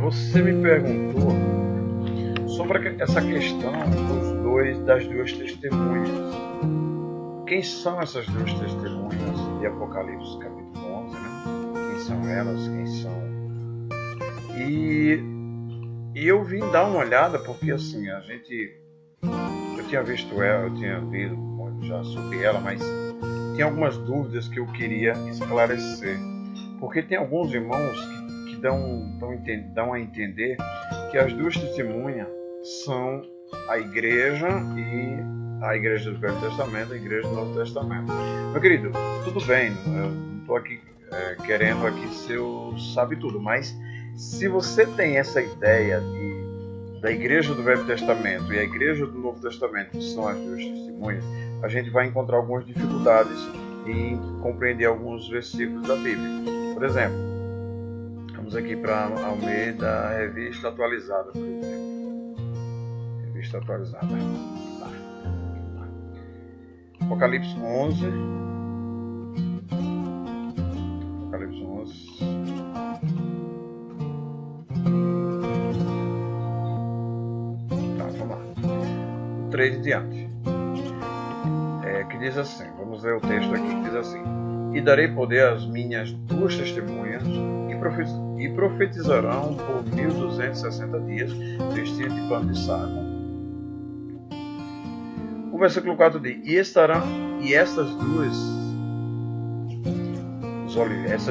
você me perguntou sobre essa questão das duas testemunhas. Quem são essas duas testemunhas de Apocalipse capítulo 11, né? Quem são elas? Quem são? E eu vim dar uma olhada porque assim, eu tinha visto ela, eu tinha lido muito já sobre ela, mas tem algumas dúvidas que eu queria esclarecer. Porque tem alguns irmãos que dão a entender que as duas testemunhas são a igreja do Velho Testamento e a igreja do Novo Testamento. Meu querido, tudo bem, eu não estou aqui querendo aqui ser o sabe tudo, mas se você tem essa ideia da igreja do Velho Testamento e a igreja do Novo Testamento, que são as duas testemunhas, a gente vai encontrar algumas dificuldades em compreender alguns versículos da Bíblia. Por exemplo, vamos aqui para Almeida, Revista Atualizada, por exemplo. Revista Atualizada. Tá. Apocalipse 11. Apocalipse 11. Tá, vamos lá. O 3 em diante. Que diz assim, vamos ler o texto aqui, que diz assim: E darei poder às minhas duas testemunhas, e profetizarão por 1260 dias, vestidos de pano de saco. O versículo 4 diz: E essas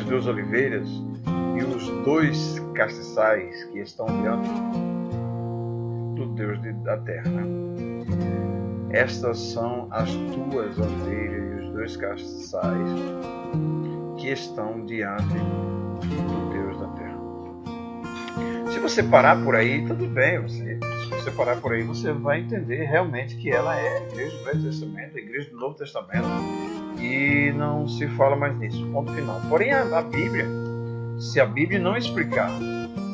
duas oliveiras e os dois castiçais que estão diante do Deus da terra, né? Estas são as tuas oliveiras e os dois castiçais que estão diante do Deus da terra. Se você parar por aí, tudo bem. Se você parar por aí, você vai entender realmente que ela é a igreja do Velho Testamento, a igreja do Novo Testamento, e não se fala mais nisso. Ponto final. Porém, a Bíblia, se a Bíblia não explicar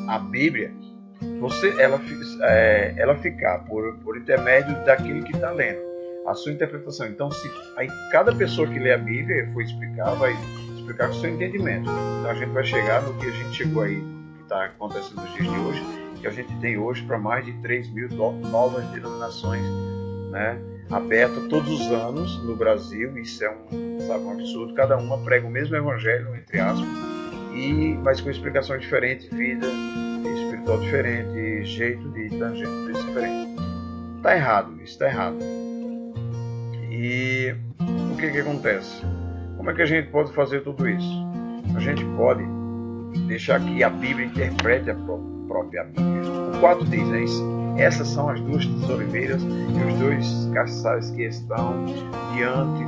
a Bíblia, ela ficar por intermédio daquele que está lendo, a sua interpretação. Então, se aí cada pessoa que lê a Bíblia vai explicar com o seu entendimento. Então, a gente vai chegar no que a gente chegou aí, que está acontecendo nos dias de hoje, que a gente tem hoje para mais de 3.000 novas denominações, né, abertas todos os anos no Brasil. Isso é um absurdo. Cada uma prega o mesmo evangelho, entre aspas, mas com explicações diferentes, vida espiritual diferente, jeito de diferente. Está errado, isso está errado. E o que acontece? Como é que a gente pode fazer tudo isso? A gente pode deixar que a Bíblia interprete a própria Bíblia. O 4 diz, né? Essas são as duas oliveiras e os dois castiçais que estão diante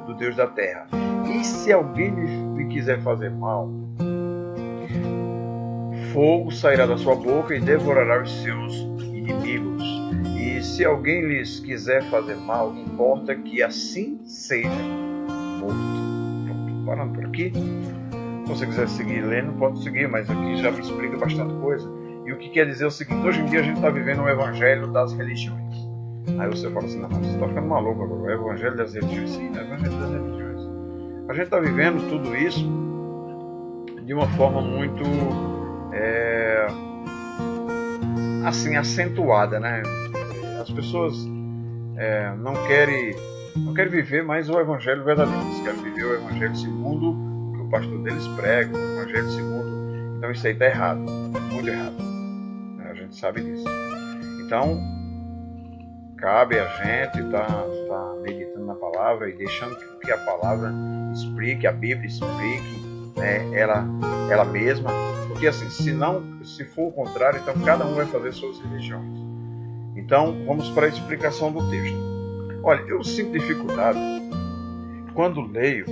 do Deus da terra. E se alguém lhe quiser fazer mal, fogo sairá da sua boca e devorará os seus inimigos. E se alguém lhes quiser fazer mal, importa que assim seja morto. Pronto, parando por aqui. Se você quiser seguir lendo, pode seguir, mas aqui já me explica bastante coisa. E o que quer dizer é o seguinte: hoje em dia a gente está vivendo um evangelho das religiões. Aí você fala assim: não, mas você está ficando maluco agora. O evangelho das religiões, sim, o evangelho das religiões. A gente está vivendo tudo isso de uma forma muito assim, acentuada, né? As pessoas não querem viver mais o evangelho verdadeiro. Eles querem viver o evangelho segundo o que o pastor deles prega, o evangelho segundo. Então isso aí está errado, muito errado. A gente sabe disso. Então cabe a gente estar meditando na palavra e deixando que a palavra explique, a Bíblia explique, né, ela mesma. Porque assim, se for o contrário, então cada um vai fazer suas religiões. Então, vamos para a explicação do texto. Olha, eu sinto dificuldade quando leio.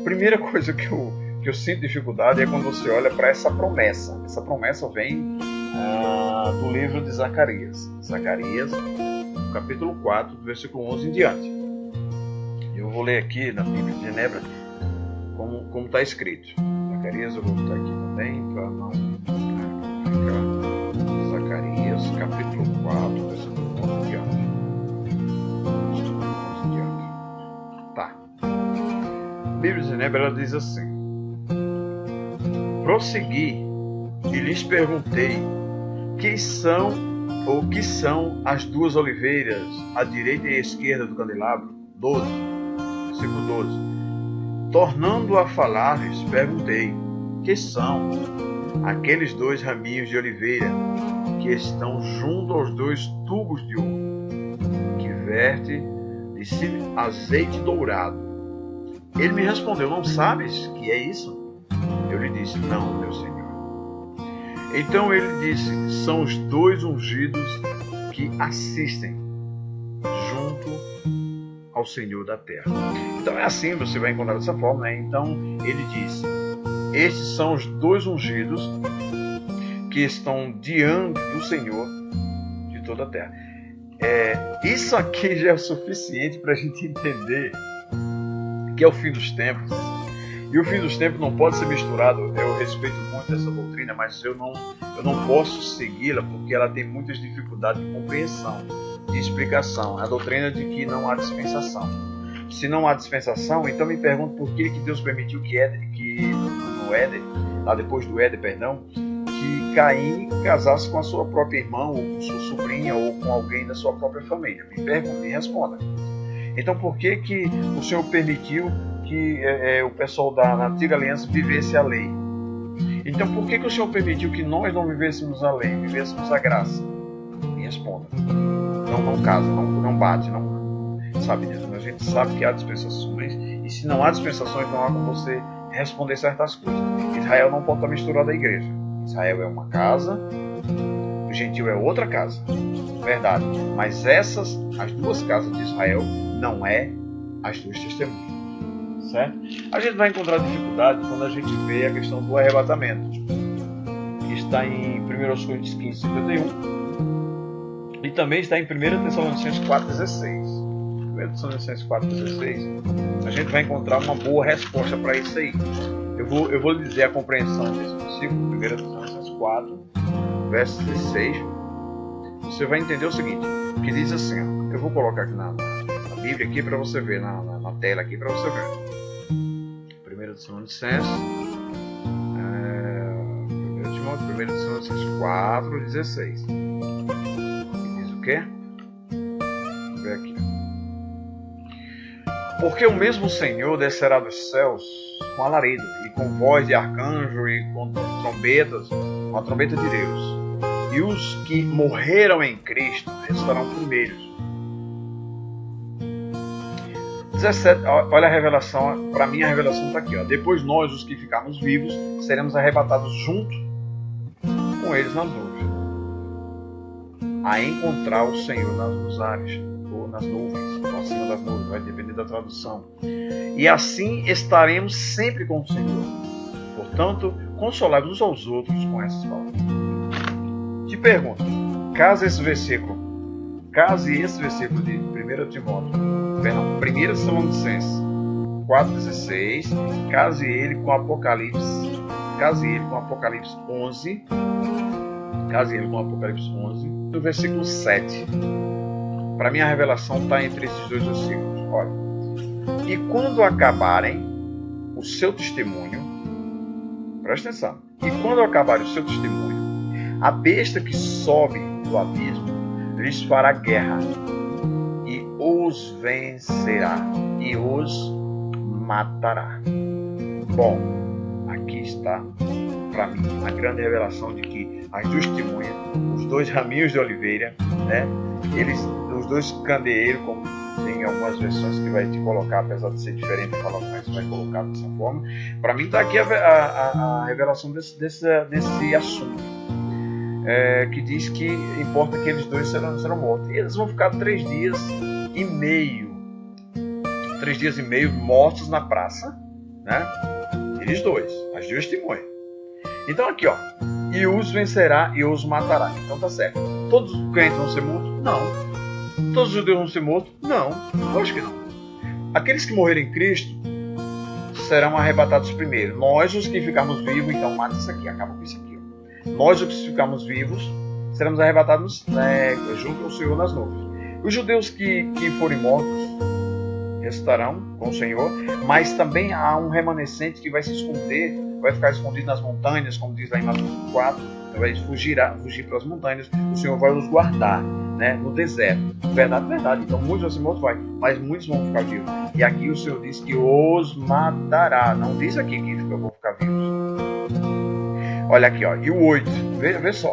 Primeira coisa que eu sinto dificuldade é quando você olha para essa promessa. Essa promessa vem do livro de Zacarias. Zacarias, capítulo 4, versículo 11 em diante. Eu vou ler aqui na Bíblia de Genebra como está escrito. Zacarias, eu vou botar aqui também para não ficar. Zacarias, capítulo 4, versículo 11 em diante. Tá. A Bíblia de Genebra, ela diz assim: Prossegui e lhes perguntei que são as duas oliveiras, à direita e à esquerda do candelabro? 12. Versículo 12. Tornando a falar-lhes, perguntei: que são aqueles dois raminhos de oliveira que estão junto aos dois tubos de ouro, que verte de si azeite dourado? Ele me respondeu: não sabes que é isso? Eu lhe disse: não, meu Senhor. Então ele disse: são os dois ungidos que assistem junto ao Senhor da terra. Então é assim, você vai encontrar dessa forma, né? Então ele diz: estes são os dois ungidos que estão diante do Senhor de toda a terra. Isso aqui já é o suficiente para a gente entender que é o fim dos tempos. E o fim dos tempos não pode ser misturado. Eu respeito muito essa doutrina, mas eu não posso segui-la porque ela tem muitas dificuldades de compreensão, de explicação. A doutrina de que não há dispensação. Se não há dispensação, então me pergunto por que Deus permitiu que no Éden, lá depois do Éden, que Caim casasse com a sua própria irmã, ou com sua sobrinha, ou com alguém da sua própria família. Me responda. Então por que o Senhor permitiu que o pessoal da antiga aliança vivesse a lei? Então por que o Senhor permitiu que nós não vivêssemos a lei, vivêssemos a graça? Me responda. Não casa, não bate, não sabe disso. A gente sabe que há dispensações, e se não há dispensações, não há como você responder certas coisas. Israel não pode estar misturado à igreja. Israel é uma casa, o gentil é outra casa. Verdade. Mas as duas casas de Israel, não é as duas testemunhas. Certo? A gente vai encontrar dificuldade quando a gente vê a questão do arrebatamento, que está em 1 Coríntios 15, 51, e também está em 1 Tessalonicenses 4,16. 1 Tessalonicenses 4,16, a gente vai encontrar uma boa resposta para isso aí. Eu vou lhe dizer a compreensão desse versículo, 1 Tessalonicenses 4, verso 16. Você vai entender o seguinte, que diz assim, ó, eu vou colocar aqui na Bíblia aqui para você ver, na tela aqui para você ver. 1 Tessalonicenses 1 Tessalonicenses 4, 16. Diz o quê? Vamos ver aqui. Porque o mesmo Senhor descerá dos céus com alarido, e com voz de arcanjo, e com trombetas, com a trombeta de Deus. E os que morreram em Cristo estarão primeiros. 17, olha a revelação, para mim a revelação está aqui. Ó. Depois nós, os que ficarmos vivos, seremos arrebatados junto com eles nas nuvens, a encontrar o Senhor nos ares, ou nas nuvens, ou acima das nuvens, vai depender da tradução. E assim estaremos sempre com o Senhor. Portanto, consolai uns aos outros com essas palavras. Te pergunto, case esse versículo de 1 Tessalonicenses 4,16, case ele com Apocalipse 11, no versículo 7. Para mim a revelação está entre esses dois versículos. Olha, e quando acabarem o seu testemunho, presta atenção, e quando acabarem o seu testemunho, a besta que sobe do abismo lhes fará guerra, e os vencerá, e os matará. Bom, aqui está, para mim, a grande revelação de que as duas testemunhas, os dois raminhos de oliveira, né, os dois candeeiros, como tem algumas versões que vai te colocar, apesar de ser diferente, falar mais, vai colocar dessa forma. Para mim está aqui a revelação desse assunto. Que diz que importa que eles dois serão mortos. E eles vão ficar 3 dias e meio mortos na praça, né? Eles dois, as duas testemunhas. Então aqui, ó, e os vencerá e os matará. Então tá certo. Todos os crentes vão ser mortos? Não. Todos os judeus vão ser mortos? Não. Eu acho que não. Aqueles que morrerem em Cristo serão arrebatados primeiro. Nós, os que ficarmos vivos, então mata isso aqui, acaba com isso aqui. Nós, os que ficarmos vivos, seremos arrebatados junto ao Senhor nas nuvens. Os judeus que forem mortos estarão com o Senhor, mas também há um remanescente que vai se esconder, vai ficar escondido nas montanhas, como diz lá em Mateus 4, vai fugir para as montanhas, o Senhor vai os guardar, né, no deserto. Verdade, verdade. Então muitos vão ser mortos, mas muitos vão ficar vivos. E aqui o Senhor diz que os matará. Não diz aqui que vão ficar vivos. Olha aqui, ó, e o 8, vê só.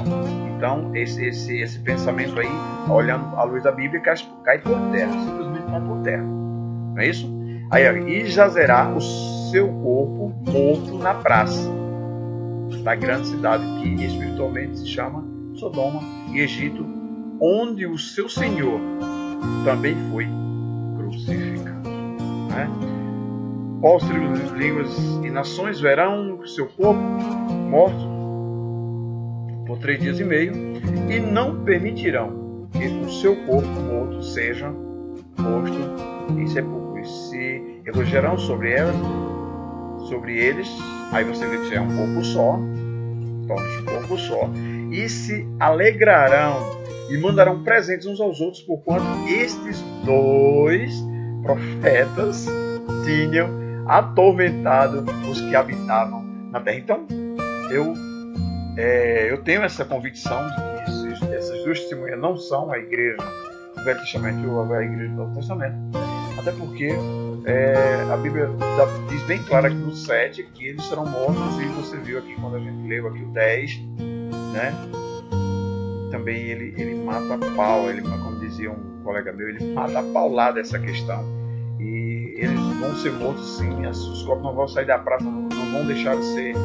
Então, esse pensamento aí, olhando à luz da Bíblia, cai por terra, simplesmente cai por terra. Não é isso? Aí, ó, e jazerá o seu corpo morto na praça da grande cidade, que espiritualmente se chama Sodoma e Egito, onde o seu Senhor também foi crucificado. Né? Povos, tribos, línguas e nações verão o seu corpo morto por 3 dias e meio, e não permitirão que o seu corpo morto seja posto em sepulcro. E se elogiarão sobre eles, aí você vê que já é um corpo só, torna-se um corpo só, e se alegrarão e mandarão presentes uns aos outros, porquanto estes 2 profetas tinham atormentado os que habitavam na terra. Então, eu tenho essa convicção de que essas 2 testemunhas não são a igreja do Velho Testamento ou a igreja do Novo Testamento, até porque a Bíblia diz bem claro aqui no 7 que eles serão mortos, e você viu aqui quando a gente leu aqui o 10, né? Também ele mata a pau, como dizia um colega meu, ele mata a paulada essa questão. E eles vão ser mortos sim, os corpos não vão sair da praça, não vão deixar de ser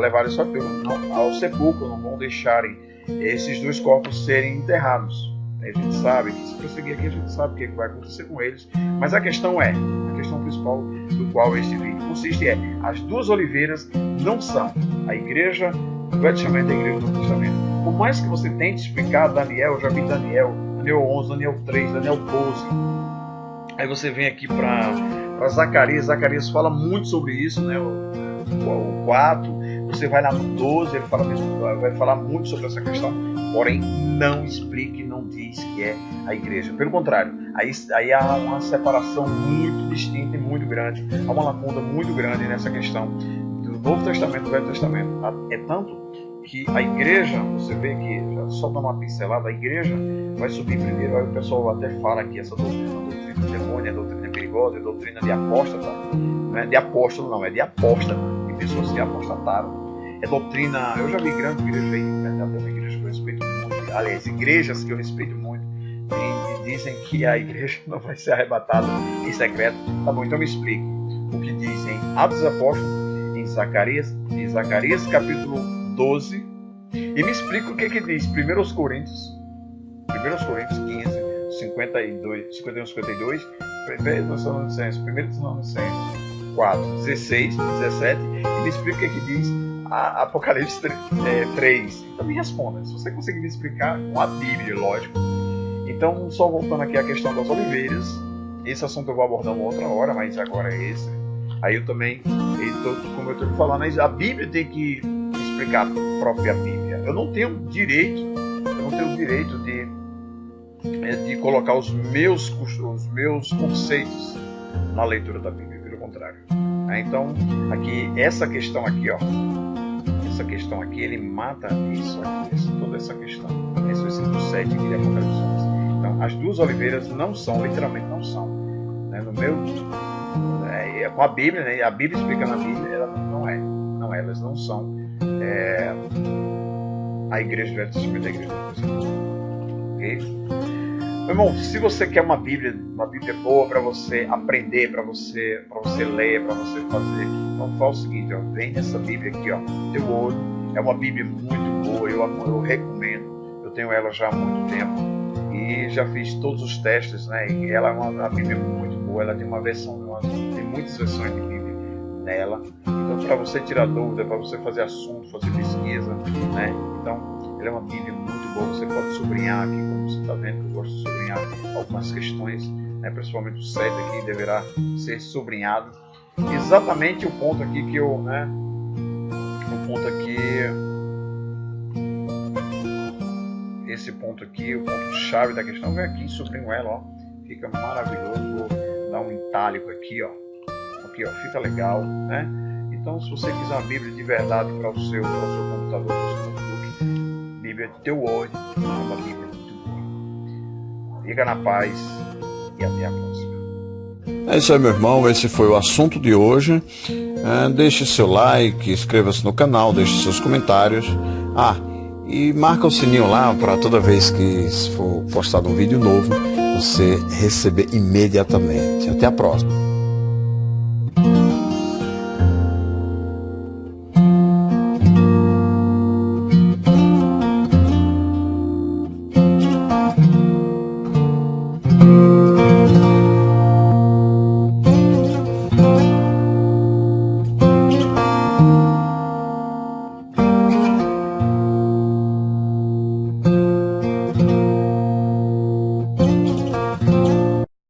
levados ao sepulcro, não vão deixarem esses 2 corpos serem enterrados. A gente sabe que se prosseguir aqui, a gente sabe o que vai acontecer com eles, mas a questão principal do qual este vídeo consiste é: as 2 oliveiras não são a igreja do Velho Testamento e a igreja do Novo Testamento. Por mais que você tente explicar Daniel, eu já vi Daniel 11, Daniel 3, Daniel 12, aí você vem aqui para Zacarias fala muito sobre isso, né? O 4, você vai lá no 12, ele vai falar muito sobre essa questão, porém não explica e não diz que é a igreja. Pelo contrário, aí há uma separação muito distinta e muito grande, há uma lacuna muito grande nessa questão do Novo Testamento e do Velho Testamento. É tanto que a igreja, você vê que, só dá uma pincelada, a igreja vai subir primeiro, aí o pessoal até fala que essa doutrina de demônio é doutrina perigosa, é doutrina de apóstata, não é de apóstolo não, é de apóstata, de pessoas que apostataram. É doutrina, eu já vi grandes igrejas aí, até uma igreja que eu respeito muito, aliás, igrejas que eu respeito muito, e dizem que a igreja não vai ser arrebatada em secreto. Tá bom, então me explique o que diz em Atos dos Apóstolos, em Zacarias capítulo 12, e me explica o que diz 1 Coríntios 15, 51, 52, 1 Tessalonicenses 4, 16, 17, e me explica o que diz Apocalipse 3. Então me responda, se você conseguir me explicar com a Bíblia, lógico. Então, só voltando aqui à questão das oliveiras, esse assunto eu vou abordar uma outra hora, mas agora é esse. Aí eu também, como eu estou falando, a Bíblia tem que explicar a própria Bíblia. Eu não tenho direito de colocar os meus conceitos na leitura da Bíblia, pelo contrário. Então, aqui, essa questão aqui, ele mata isso aqui, toda essa questão. Esse versículo 7 aqui de Apocalipse 11. Então, as 2 oliveiras não são, literalmente não são. Né? Com a Bíblia, né? A Bíblia explica na Bíblia, ela não é, elas não são a igreja do Velho Testamento e a igreja do Novo Testamento. Ok? Meu irmão, se você quer uma Bíblia boa para você aprender, para você ler, para você fazer, então faz o seguinte, ó, vem nessa Bíblia aqui, ó, teu olho, é uma Bíblia muito boa, eu recomendo, eu tenho ela já há muito tempo e já fiz todos os testes, né? E ela é uma Bíblia muito boa, ela tem tem muitas versões de Bíblia nela, então para você tirar dúvida, para você fazer assunto, fazer pesquisa, né? Então ela é uma Bíblia muito boa, você pode sublinhar aqui, como você está vendo que eu gosto de sublinhar algumas questões, né? Principalmente o 7 aqui deverá ser sublinhado, exatamente o ponto aqui que eu, né? Esse ponto aqui, o ponto chave da questão, vem aqui, sublinho ela, ó, fica maravilhoso. dar um itálico aqui, ó. Aqui, ó, fica legal, né? Então, se você quiser uma Bíblia de verdade para o seu computador, para o seu notebook, Bíblia de teu Word, é uma Bíblia muito boa. Fica na paz e até a próxima. É isso aí, meu irmão, esse foi o assunto de hoje. Deixe seu like, inscreva-se no canal, deixe seus comentários. E marca o sininho lá para toda vez que for postado um vídeo novo, você receber imediatamente. Até a próxima.